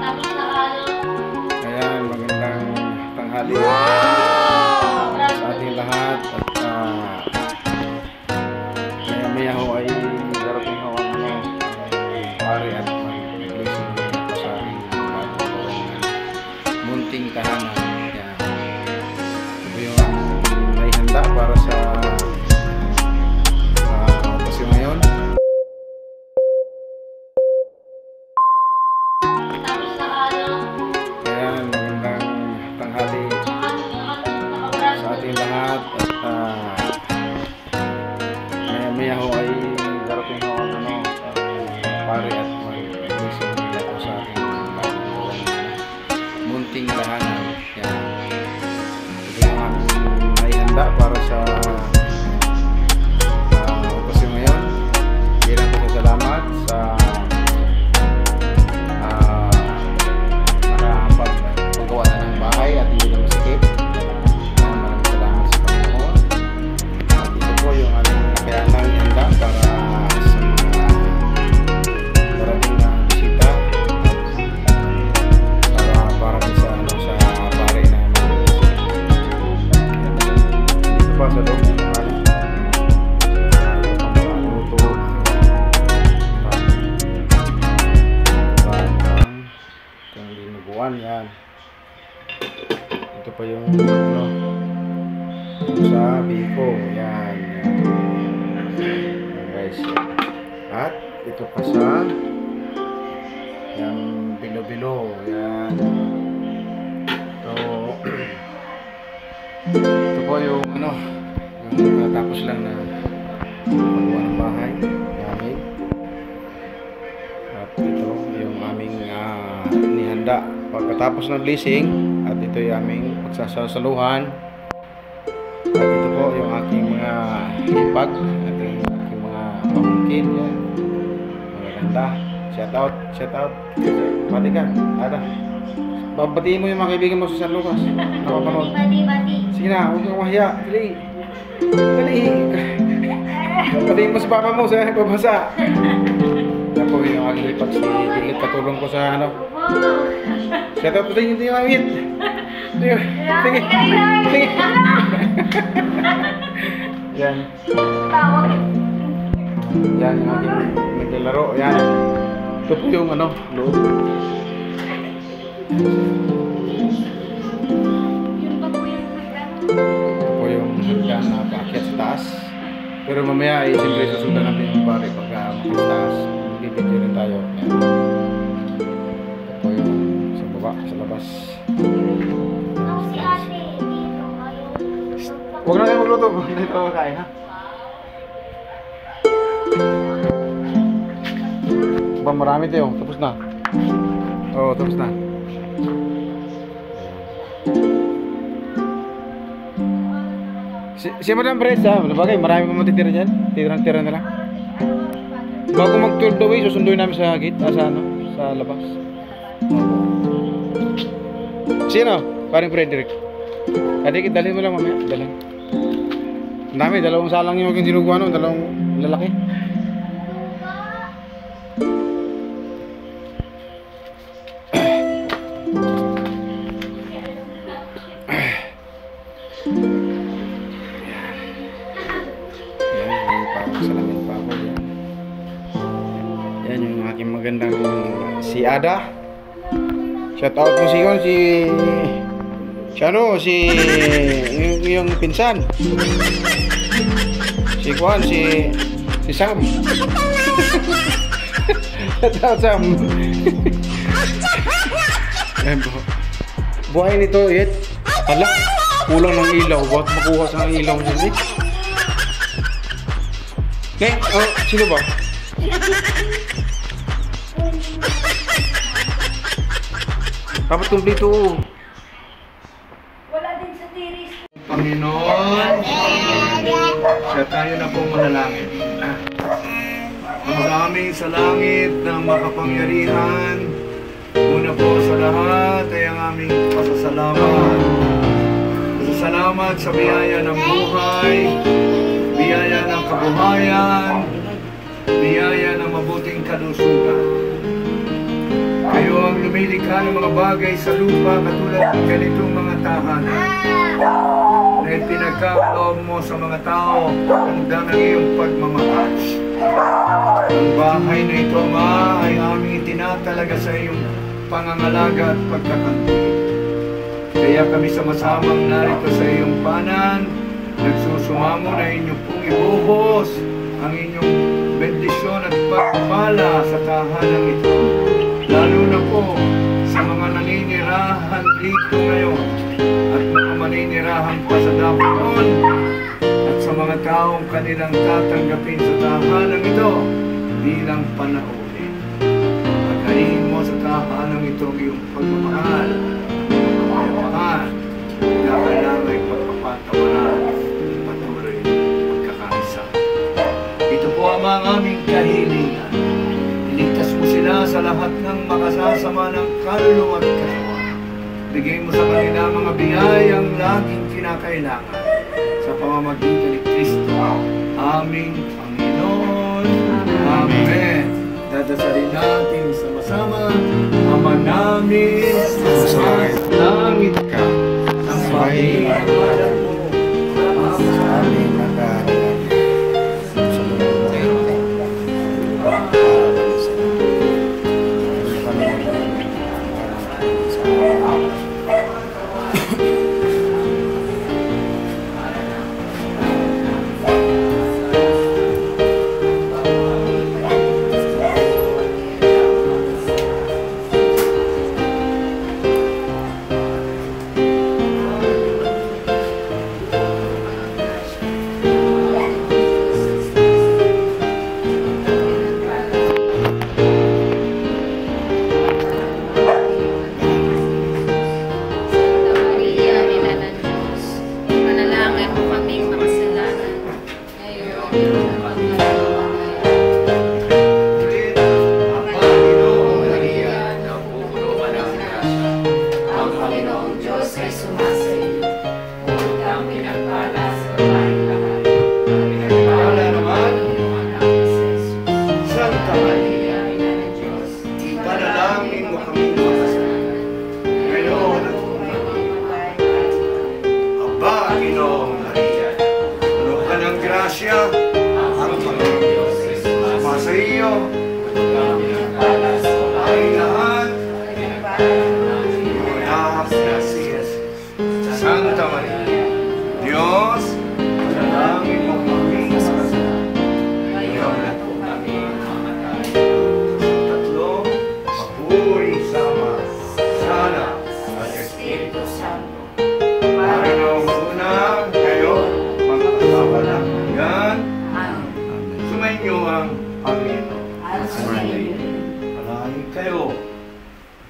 Ayan, magandang tanghali sa ating lahat. At maya ho ay darating ho ang pare at mag-blessing dito sa ating munting tahanan. Ayan. Ito yung may handa para sa okasyon ngayon. Ayan, magandang tanghali sa ating lahat. At maya ho ay darating ho ang pare at mag-blessing dito sa ating munting tahanan. Ayan. Ito yung may handa para sa okasyon ngayon. Bilang pasasalamat sa nakapagpagawa na ng bahay at hindi na masikip. Maraming salamat sa Panginoon. At ito po yung aming nakayanang handa para sa mga darating na bisita para din sa pare na dito pa sa loob ng dinuguan. Yan, ito pa yung sa biko. Yan, guys. At ito pa sa yung bilo-bilo. Yan, ito po yung yung natapos lang na paggawa ng bahay namin. At ito yung aming nihanda pagkatapos ng blessing. At ito yung aming pagsasaluhan. At ito po yung aking mga hipag at yung aking mga pamangkin. Yan, maganda. Shout out pati ka ada. Babatiin mo yung mga kaibigan mo sa San Lucas. Nakapanood. Sige na, huwag kang mahiya. Dali. Babatiin mo sa papa mo sa pabasa. Yan po yung aking hipag. Si Juliet, katulong ko sa shout out po sa inyo. Ito yung awit. Sige. Yan. Yan yung aking naglalaro. Yan. Ito po yung loob. Ito po yung hanggang na paakyat sa taas. Pero mamaya ay siyempre susundan natin yung pare pagka makita sa taas. Bibidyo rin tayo. Yan. Ito po yung sa baba, sa labas. Huwag na kayo magluto. Hindi ito kakain, ha? Ba, marami ito yung. Tapos na. Oo, tapos na. Si Madam Brez, ha? Bagay, marami pa matitira dyan. Tira na lang. Bago mag-12 the way, susunduin namin sa gate. Sa labas. Sino? Paring Frederick. Dalhin mo lang mamaya. Dalhin. Ang dami, dalawang salang yung aking sinuguan. Dalawang lalaki. Salamin pa ako. Yan yung aking magandang si Ada. Shout out mo yung pinsan. Si Juan, si Sam. Shout out Sam. Buhay nito, ala, kulang ng ilaw. Bakit makuha sa ilaw niya? Sino ba? Dapat kumplito. Wala din sa tiris. Panginoon, siya tayo na pong manalangin. Maraming sa langit ng makapangyarihan. Una po sa lahat ay ang aming pasasalamat. Pasasalamat sa biyaya ng buhay, biyaya ng kabuhayan, biyaya ng mabuting kalusugan. Kayo ang lumilikha ng mga bagay sa lupa katulad ng ganitong mga tahanan na ipinagkaloob mo sa mga tao hanggang ang iyong pagmamahal. Ang bahay na ito, Ama, ay aming itinatalaga sa iyong pangangalaga at pagkakantig. Kaya kami sama-samang narito sa iyong panan, nagsusumamo na inyong pong ibuhos ang inyong bendisyon at pagpala sa tahanan ito. Lalo na po sa mga naninirahan dito ngayon at mga maninirahan pa sa Dapon at sa mga taong kanilang tatanggapin sa tahanan ito bilang panauhin. Pagkain mo sa tahanan ito ang iyong pagmamahal, pagmamahal, na kailangan ay pagpapatawaran, patuloy pagkakaisa. Ito po ang aming kahilingan. Iligtas mo sila sa lahat ng makasasama ng kaluluwa at katawan. Bigay mo sa kanila mga biyayang laging kinakailangan sa pamamagitan ni Kristo, aming Panginoon. Amen. Dadasalin natin sama-sama, Ama namin sa langit ka, sambahin ang ngalan mo, Sa aming nagkaroon sa lugar Santa Maria, Diyos, panalangin mo kami ngayon at kung kami mamatay. Tatlo, papuri sama, sana, at Espiritu Santo. Para noong una, kayo, mag-asawa na hanggan. Sumainyo ang Panginoon. Palahin kayo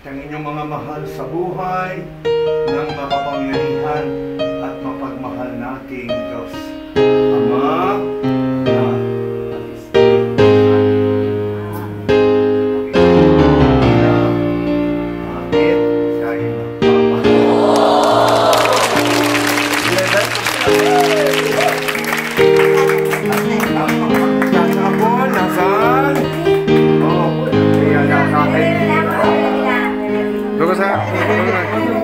at ang inyong mga mahal sa buhay ng makapangyarihan at mapagmahal nating Diyos, Ama, Anak, at Espiritu Santo. Bakit tayo nagpapahal? Nasaan? Kaya nakakain. Doon sa...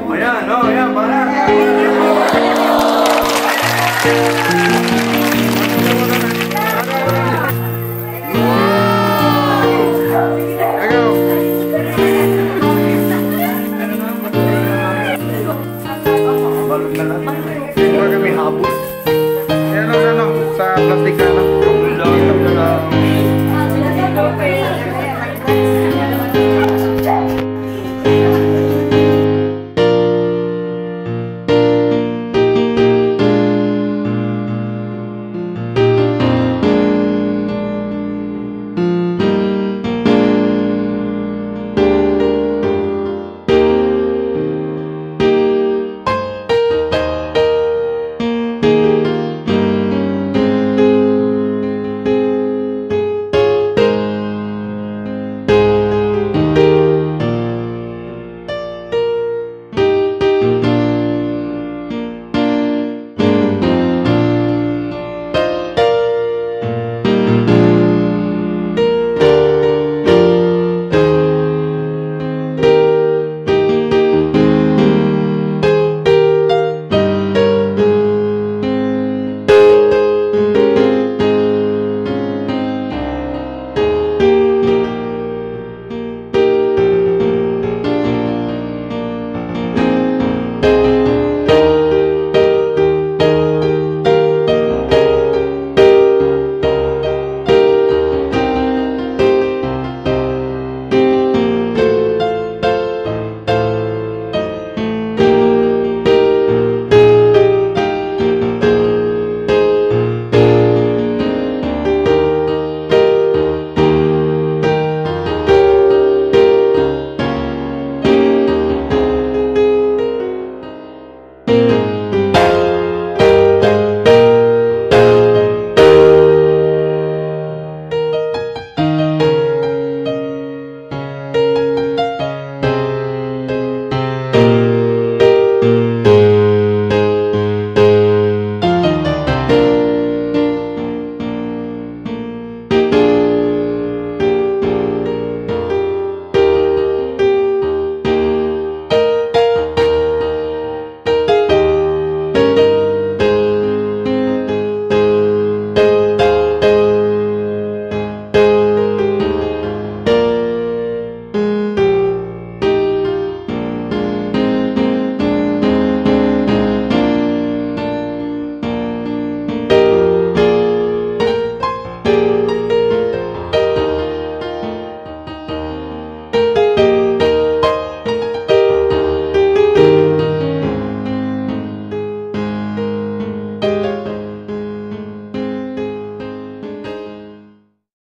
Ayan, ayan, para.